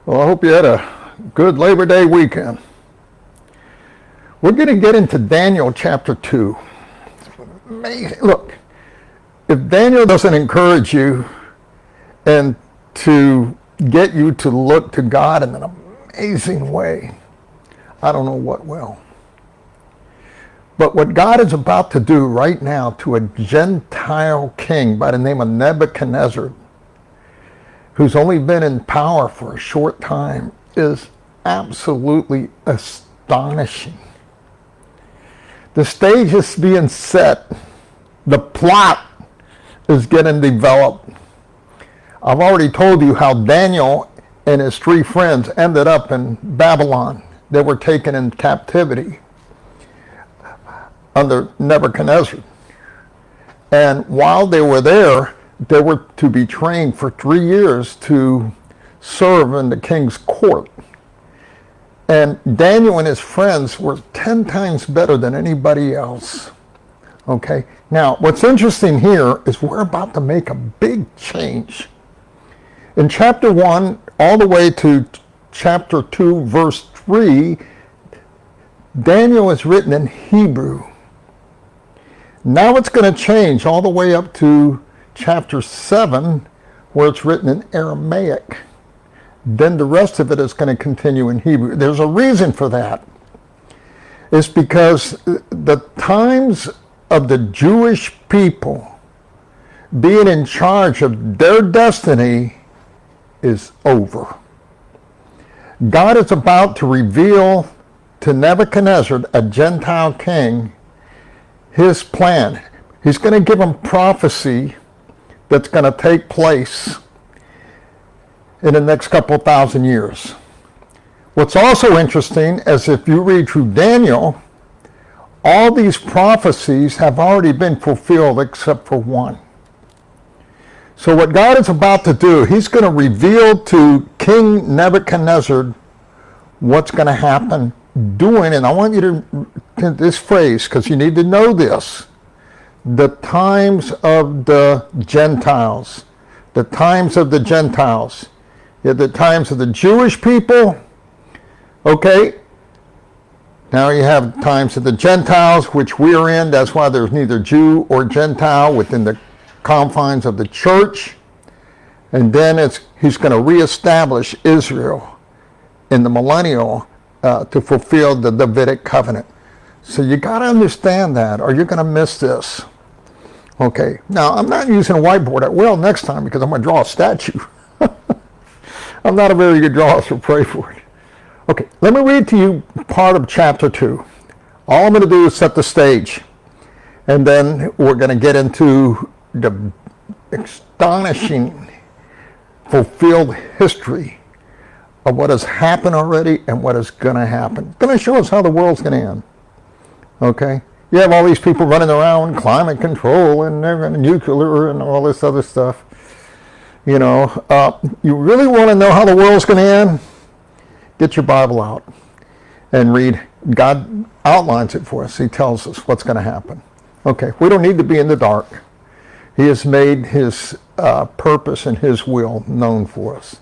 Well, I hope you had a good Labor Day weekend. We're going to get into Daniel chapter 2. Amazing. Look, if Daniel doesn't encourage you and to get you to look to God in an amazing way, I don't know what will. But what God is about to do right now to a Gentile king by the name of Nebuchadnezzar, who's only been in power for a short time, is absolutely astonishing. The stage is being set. The plot is getting developed. I've already told you how Daniel and his three friends ended up in Babylon. They were taken in captivity under Nebuchadnezzar. And while they were there, they were to be trained for 3 years to serve in the king's court. And Daniel and his friends were 10 times better than anybody else. Okay? Now, what's interesting here is we're about to make a big change. In chapter 1, all the way to chapter 2, verse 3, Daniel is written in Hebrew. Now it's going to change all the way up to chapter 7, where it's written in Aramaic. Then the rest of it is going to continue in Hebrew. There's a reason for that. It's because the times of the Jewish people being in charge of their destiny is over. God is about to reveal to Nebuchadnezzar, a Gentile king, his plan. He's going to give him prophecy that's going to take place in the next couple thousand years. What's also interesting is if you read through Daniel, all these prophecies have already been fulfilled except for one. So what God is about to do, he's going to reveal to King Nebuchadnezzar what's going to happen doing, and I want you to this phrase, because you need to know this, the times of the Gentiles. The times of the Gentiles. You have the times of the Jewish people. Okay. Now you have times of the Gentiles, which we're in. That's why there's neither Jew or Gentile within the confines of the church. And then he's going to reestablish Israel in the millennial to fulfill the Davidic covenant. So you got to understand that, or you're going to miss this. Okay. Now, I'm not using a whiteboard. I will next time because I'm going to draw a statue. I'm not a very good drawer, so pray for it. Okay, let me read to you part of chapter 2. All I'm going to do is set the stage. And then we're going to get into the astonishing, fulfilled history of what has happened already and what is going to happen. It's going to show us how the world's going to end. Okay? You have all these people running around, climate control and nuclear and all this other stuff. You know, you really want to know how the world's going to end? Get your Bible out and read. God outlines it for us. He tells us what's going to happen. Okay, we don't need to be in the dark. He has made his purpose and his will known for us.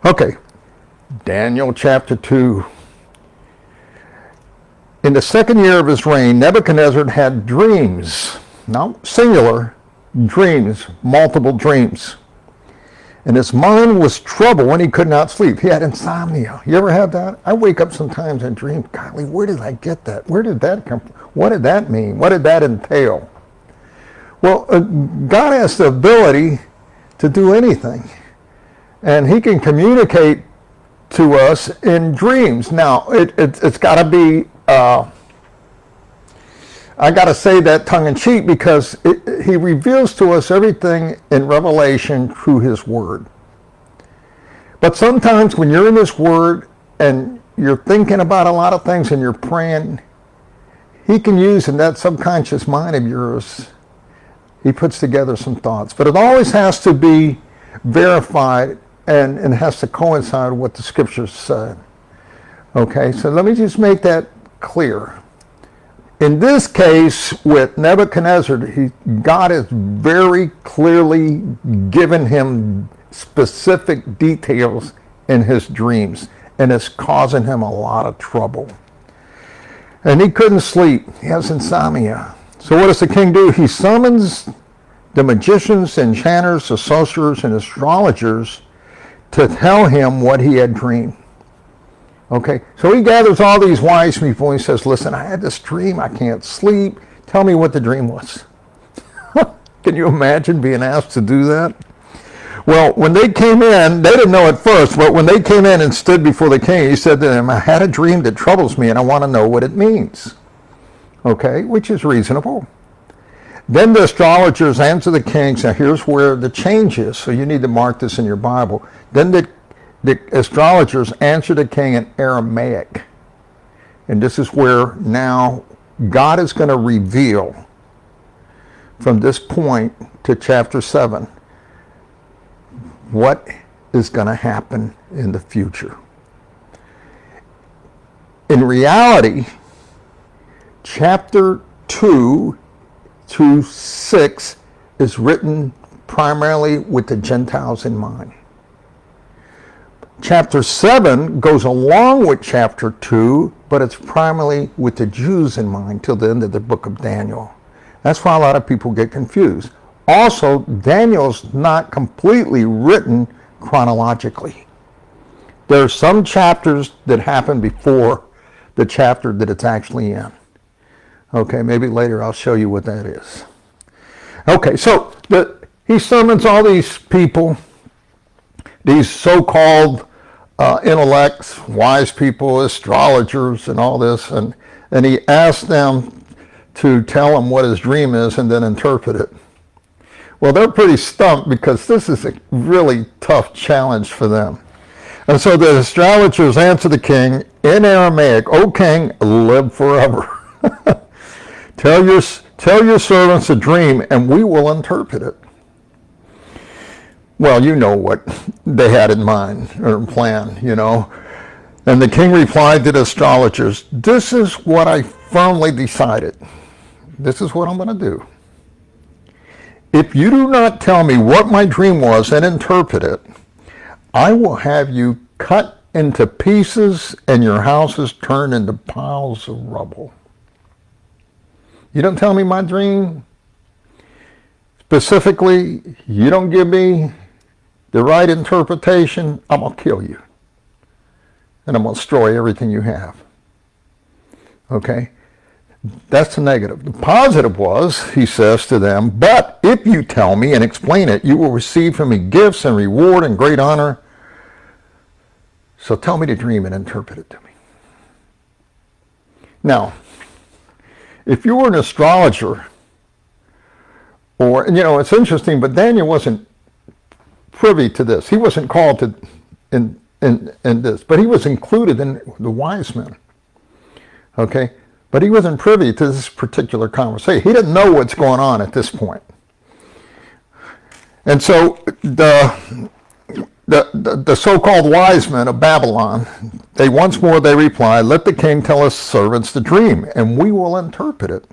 Okay, Daniel chapter 2. In the second year of his reign, Nebuchadnezzar had dreams. Now, singular dreams, multiple dreams. And his mind was troubled when he could not sleep. He had insomnia. You ever have that? I wake up sometimes and dream, golly, where did I get that? Where did that come from? What did that mean? What did that entail? Well, God has the ability to do anything. And he can communicate to us in dreams. Now, it's got to be, I got to say that tongue-in-cheek because he reveals to us everything in Revelation through his word. But sometimes when you're in this word and you're thinking about a lot of things and you're praying, he can use in that subconscious mind of yours, he puts together some thoughts. But it always has to be verified and it has to coincide with what the scriptures said. Okay, so let me just make that clear. In this case, with Nebuchadnezzar, God has very clearly given him specific details in his dreams, and it's causing him a lot of trouble. And he couldn't sleep. He has insomnia. So what does the king do? He summons the magicians, enchanters, the sorcerers, and astrologers to tell him what he had dreamed. Okay, so he gathers all these wise people and he says, listen, I had this dream. I can't sleep. Tell me what the dream was. Can you imagine being asked to do that? Well, when they came in, they didn't know at first, but when they came in and stood before the king, he said to them, I had a dream that troubles me and I want to know what it means. Okay, which is reasonable. Then the astrologers answer the king, so here's where the change is, so you need to mark this in your Bible. Then the astrologers answer the king in Aramaic. And this is where now God is going to reveal from this point to chapter 7 what is going to happen in the future. In reality, chapter 2 to 6 is written primarily with the Gentiles in mind. Chapter 7 goes along with chapter 2, but it's primarily with the Jews in mind till the end of the book of Daniel. That's why a lot of people get confused. Also, Daniel's not completely written chronologically. There are some chapters that happen before the chapter that it's actually in. Okay, maybe later I'll show you what that is. Okay, so he summons all these people, these so-called intellects, wise people, astrologers, and all this, and he asks them to tell him what his dream is and then interpret it. Well, they're pretty stumped because this is a really tough challenge for them. And so the astrologers answer the king in Aramaic, O king, live forever. Tell your servants a dream and we will interpret it. Well, you know what they had in mind or plan, you know. And the king replied to the astrologers, this is what I firmly decided. This is what I'm going to do. If you do not tell me what my dream was and interpret it, I will have you cut into pieces and your houses turned into piles of rubble. You don't tell me my dream. Specifically, you don't give me the right interpretation, I'm going to kill you. And I'm going to destroy everything you have. Okay? That's the negative. The positive was, he says to them, but if you tell me and explain it, you will receive from me gifts and reward and great honor. So tell me the dream and interpret it to me. Now, if you were an astrologer, or, you know, it's interesting, but Daniel wasn't privy to this. He wasn't called to in this, but he was included in the wise men. Okay? But he wasn't privy to this particular conversation. He didn't know what's going on at this point. And so the so-called wise men of Babylon, they once more they replied, let the king tell his servants the dream, and we will interpret it.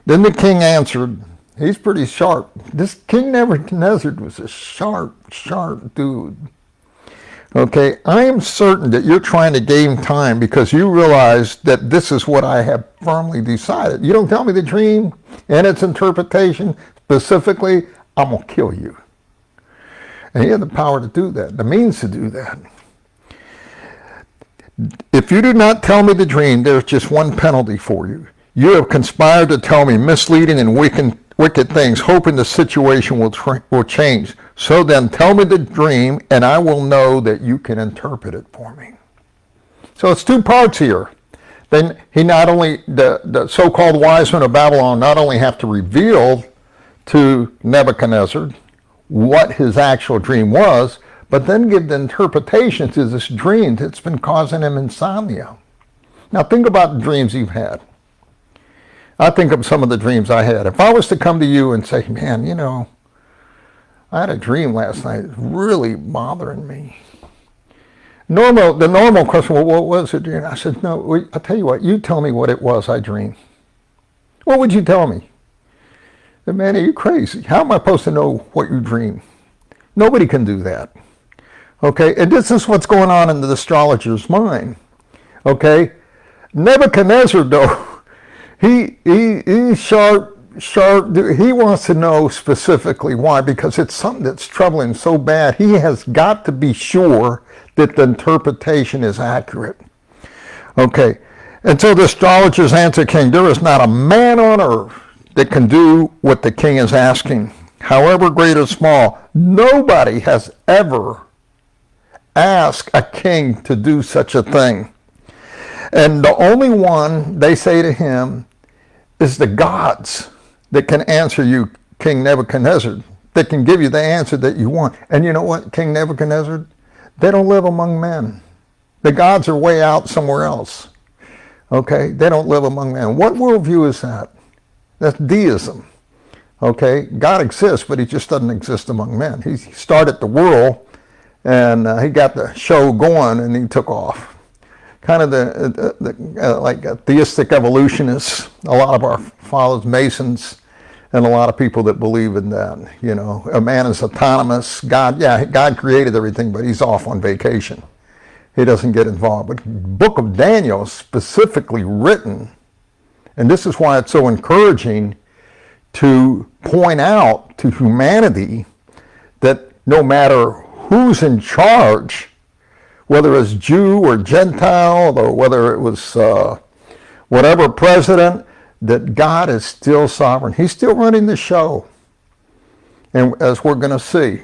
Then the king answered, he's pretty sharp. This King Nebuchadnezzar was a sharp dude. Okay, I am certain that you're trying to gain time because you realize that this is what I have firmly decided. You don't tell me the dream and its interpretation specifically, I'm going to kill you. And he had the power to do that, the means to do that. If you do not tell me the dream, there's just one penalty for you. You have conspired to tell me misleading and wicked things, hoping the situation will change. So then tell me the dream, and I will know that you can interpret it for me. So it's two parts here. Then he not only, the so-called wise men of Babylon not only have to reveal to Nebuchadnezzar what his actual dream was, but then give the interpretation to this dream that's been causing him insomnia. Now think about the dreams you've had. I think of some of the dreams I had. If I was to come to you and say, man, you know, I had a dream last night. It's really bothering me. The normal question, well, what was it? I said, no, I'll tell you what, you tell me what it was I dreamed. What would you tell me? I said, man, are you crazy? How am I supposed to know what you dream? Nobody can do that. Okay, and this is what's going on in the astrologer's mind. Okay, Nebuchadnezzar, though, he's sharp. He wants to know specifically why, because it's something that's troubling so bad. He has got to be sure that the interpretation is accurate. Okay, and so the astrologers answered King, there is not a man on earth that can do what the king is asking, however great or small. Nobody has ever asked a king to do such a thing. And the only one, they say to him, is the gods that can answer you, King Nebuchadnezzar, that can give you the answer that you want. And you know what, King Nebuchadnezzar? They don't live among men. The gods are way out somewhere else. Okay? They don't live among men. What worldview is that? That's deism. Okay? God exists, but he just doesn't exist among men. He started the world, and he got the show going, and he took off. Kind of like a theistic evolutionists, a lot of our fathers, Masons, and a lot of people that believe in that. You know, a man is autonomous. God created everything, but he's off on vacation. He doesn't get involved. But the book of Daniel is specifically written, and this is why it's so encouraging to point out to humanity that no matter who's in charge, whether it's Jew or Gentile, or whether it was whatever president, that God is still sovereign. He's still running the show. And as we're going to see,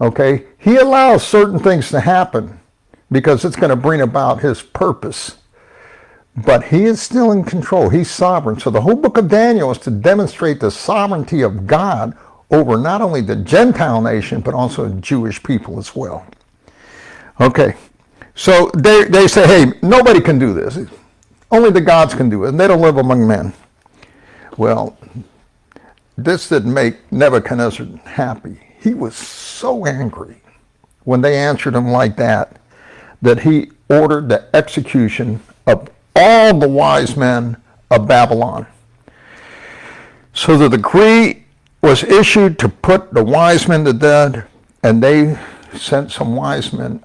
okay, he allows certain things to happen because it's going to bring about his purpose. But he is still in control. He's sovereign. So the whole book of Daniel is to demonstrate the sovereignty of God over not only the Gentile nation, but also the Jewish people as well. Okay, so they say, hey, nobody can do this. Only the gods can do it, and they don't live among men. Well, this didn't make Nebuchadnezzar happy. He was so angry when they answered him like that he ordered the execution of all the wise men of Babylon. So the decree was issued to put the wise men to death, and they sent some wise men.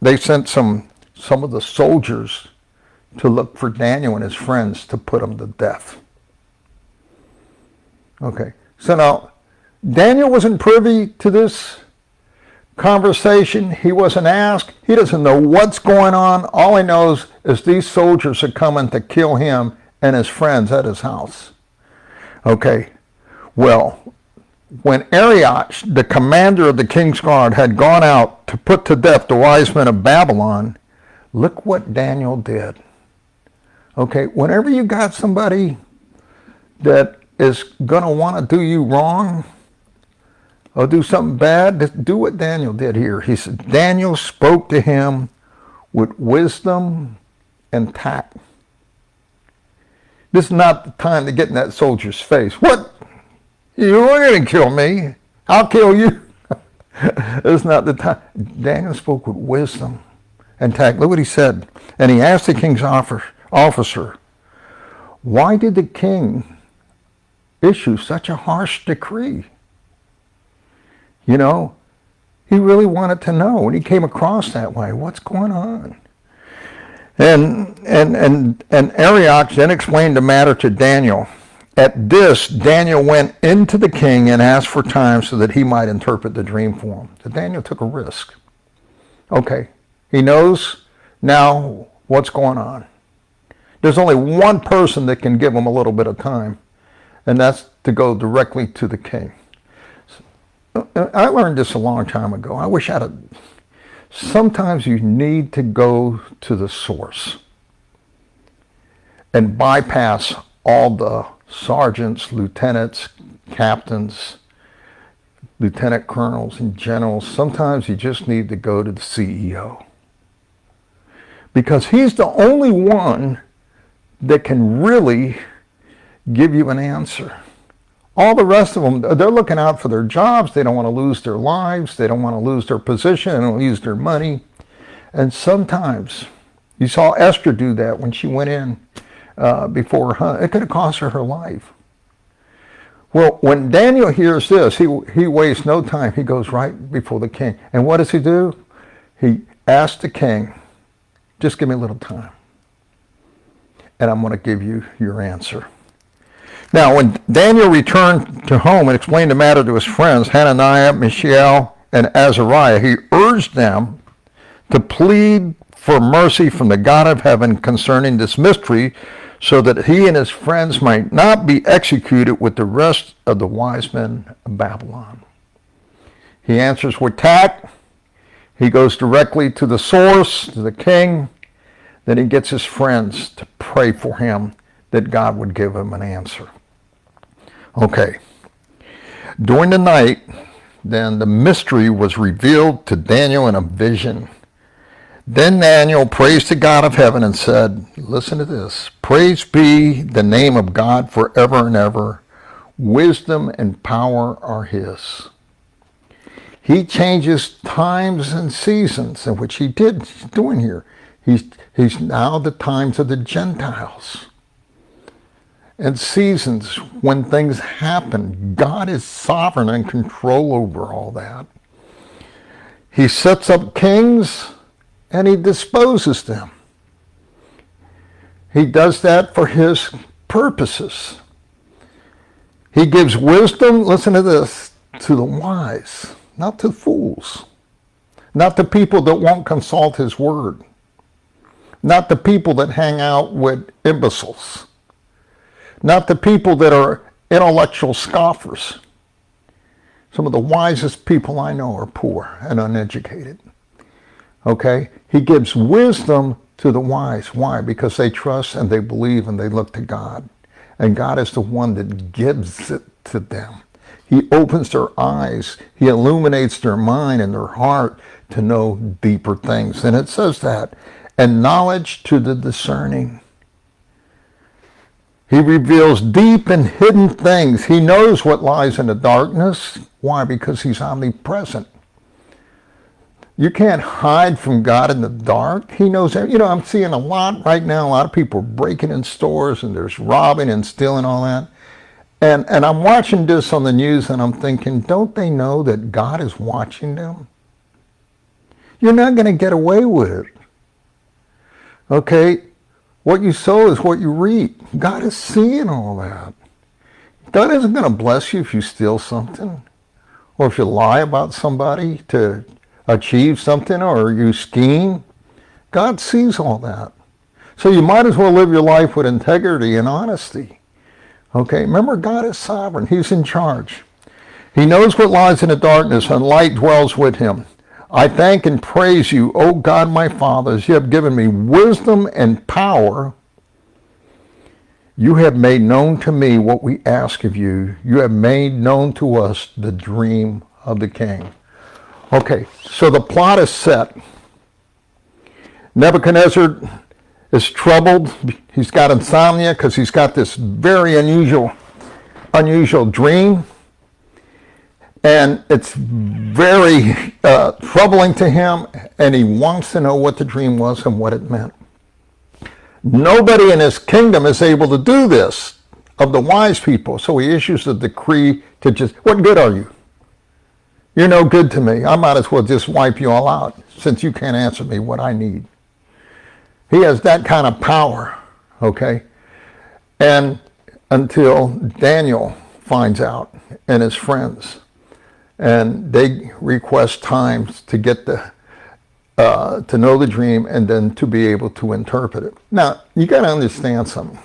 They sent some of the soldiers to look for Daniel and his friends to put them to death. Okay, so now Daniel wasn't privy to this conversation. He wasn't asked. He doesn't know what's going on. All he knows is these soldiers are coming to kill him and his friends at his house. Okay, well, when Arioch, the commander of the king's guard, had gone out to put to death the wise men of Babylon, look what Daniel did. Okay, whenever you got somebody that is going to want to do you wrong or do something bad, do what Daniel did here. He said, Daniel spoke to him with wisdom and tact. This is not the time to get in that soldier's face. What? You're going to kill me. I'll kill you. It's not the time. Daniel spoke with wisdom and tact. Look what he said. And he asked the king's officer, why did the king issue such a harsh decree? You know, he really wanted to know, and he came across that way. What's going on? And Arioch then explained the matter to Daniel. At this, Daniel went into the king and asked for time so that he might interpret the dream for him. So Daniel took a risk. Okay, he knows now what's going on. There's only one person that can give him a little bit of time, and that's to go directly to the king. I learned this a long time ago. I wish I'd have. Sometimes you need to go to the source and bypass all the sergeants, lieutenants, captains, lieutenant colonels, and generals. Sometimes you just need to go to the CEO, because he's the only one that can really give you an answer. All the rest of them, they're looking out for their jobs. They don't want to lose their lives. They don't want to lose their position. They don't want to lose their money. And sometimes, you saw Esther do that when she went in before her husband. It could have cost her life. Well, when Daniel hears this, he wastes no time. He goes right before the king. And what does he do? He asks the king, just give me a little time, and I'm going to give you your answer. Now, when Daniel returned to home and explained the matter to his friends, Hananiah, Mishael, and Azariah, he urged them to plead for mercy from the God of heaven concerning this mystery, so that he and his friends might not be executed with the rest of the wise men of Babylon. He answers with tact. He goes directly to the source, to the king. Then he gets his friends to pray for him that God would give him an answer. Okay. During the night, then the mystery was revealed to Daniel in a vision. Then Daniel praised the God of heaven and said, listen to this, praise be the name of God forever and ever. Wisdom and power are his. He changes times and seasons, in which he's doing here. He's now the times of the Gentiles. And seasons when things happen. God is sovereign and control over all that. He sets up kings and he disposes them. He does that for his purposes. He gives wisdom, listen to this, to the wise, not to fools, not to people that won't consult his word, not the people that hang out with imbeciles, not the people that are intellectual scoffers. Some of the wisest people I know are poor and uneducated. Okay? He gives wisdom to the wise. Why? Because they trust and they believe and they look to God. And God is the one that gives it to them. He opens their eyes. He illuminates their mind and their heart to know deeper things. And it says that. And knowledge to the discerning. He reveals deep and hidden things. He knows what lies in the darkness. Why? Because he's omnipresent. You can't hide from God in the dark. He knows everything. You know, I'm seeing a lot right now. A lot of people are breaking in stores and there's robbing and stealing, all that. And I'm watching this on the news and I'm thinking, don't they know that God is watching them? You're not going to get away with it. Okay? What you sow is what you reap. God is seeing all that. God isn't going to bless you if you steal something or if you lie about somebody to achieve something or you scheme. God sees all that. So you might as well live your life with integrity and honesty. Okay, remember, God is sovereign. He's in charge. He knows what lies in the darkness, and light dwells with him. I thank and praise you, O God, my Father, as you have given me wisdom and power. You have made known to me what we ask of you. You have made known to us the dream of the king. Okay, so the plot is set. Nebuchadnezzar is troubled. He's got insomnia because he's got this very unusual dream. And it's very troubling to him, and he wants to know what the dream was and what it meant. Nobody in his kingdom is able to do this of the wise people, so he issues a decree to just, what good are you? You're no good to me. I might as well just wipe you all out since you can't answer me what I need. He has that kind of power, okay? And until Daniel finds out and his friends, and they request times to get to know the dream and then to be able to interpret it. Now, you got to understand something.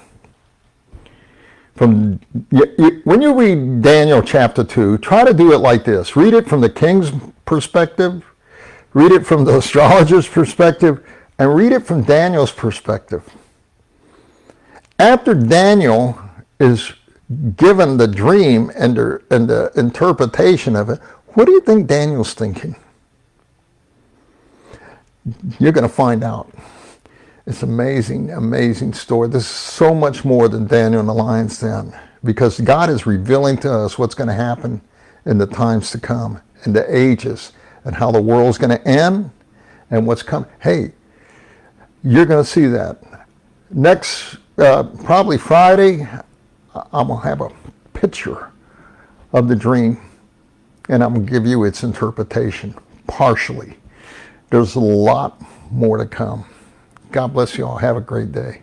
When you read Daniel chapter 2, try to do it like this. Read it from the king's perspective, read it from the astrologer's perspective, and read it from Daniel's perspective. After Daniel is given the dream and the interpretation of it, what do you think Daniel's thinking? You're going to find out. It's amazing, amazing story. This is so much more than Daniel and the lion's den, because God is revealing to us what's going to happen in the times to come, in the ages, and how the world's going to end and what's coming. Hey, you're going to see that. Next, probably Friday, I'm going to have a picture of the dream, and I'm going to give you its interpretation, partially. There's a lot more to come. God bless you all. Have a great day.